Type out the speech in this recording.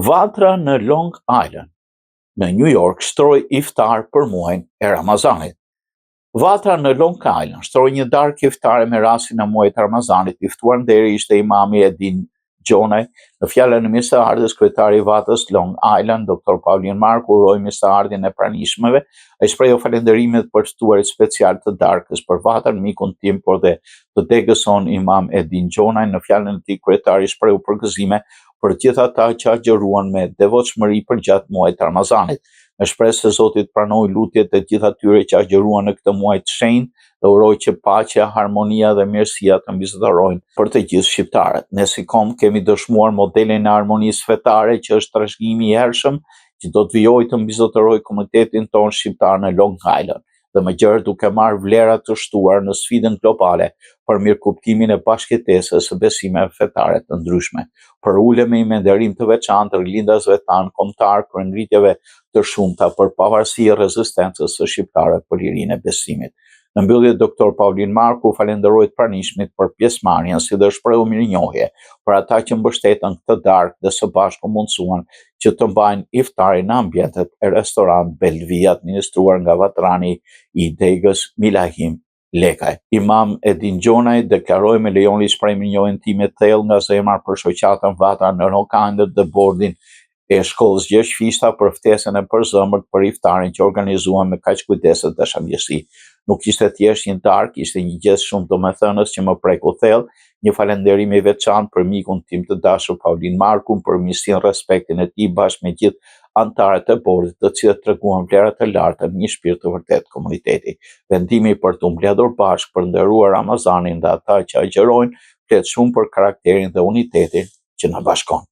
Vatra në Long Island, në New York, shtroi iftar për muajin e Ramazanit. Vatra në Long Island shtroi një darkë iftare me rastin e muajit Ramazanit. I ftuar deri ishte imami Edin Gjonaj. Në fjalën e mirëseardhjes, kryetari i Vatrës Long Island, Dr. Paulin Marku, uroi mirëseardhjen e pranishmëve. Ai shprehu falënderimet për ftuarit special të darkës për Vatrën, mikun tim, por dhe të degës son imam Edin Gjonaj. Në fjalën e tij, kryetari shprehu përgëzime për gjithë ata që agjëruan me devotshmëri përgjatë muajit Ramazanit. Me shpresë se Zoti të pranojë lutjet e gjithë atyre që agjëruan në këtë muaj të shenjtë dhe uroj që paqja, harmonia dhe mirësia të mbizotërojnë për të gjithë shqiptarët. Ne si kom kemi dëshmuar modelin e harmonisë fetare që është trashëgimi i hershëm që do të vijojë të mbizotërojë komunitetin tonë shqiptar në Long Island dhe më gjerë duke marrë vlera të shtuar në sfidën globale për mirëkuptimin e bashkëjetesës së besimeve fetare të ndryshme. Për ulemi me nderim të veçantë rilindasve tanë kombëtar për ngritjeve të shumta për pavarësi e rezistencës së shqiptarëve për lirinë e besimit. Në mbyllje, Dr. Paulin Marku falenderoi të pranishmit për pjesëmarrjen, si dhe shprehu mirënjohje për ata që mbështetën këtë darkë dhe së bashku mundsuan që të mbajnë iftarin në ambientet e restorant Belvia, administruar nga vatrani i degës Milahim Lekaj. Imam Edin Gjonaj deklaroi me lejoni shpreh mirënjohjen time të thellë nga zemra për shoqatën Vatra në Long Island dhe bordin e shkollës Gjergjfishta për ftesën e përzemërt për iftarin që organizuan me kaq kujdes dhe dashamirësi. Nuk ishte thjesht një darkë, ishte një gjestë shumë domethënës që më preku thellë. Një falënderim i veçantë për mikun tim të dashur Paulin Markun për mirësinë, respektin e tij bashkë me gjithë anëtarët e bordit, të cilët treguan vlera të larta në një shpirt të vërtet komuniteti. Vendimi për të mbledhur bashkë për nderuar Ramazanin dhe ata që agjërojnë flet shumë për karakterin dhe unitetin që na bashkon.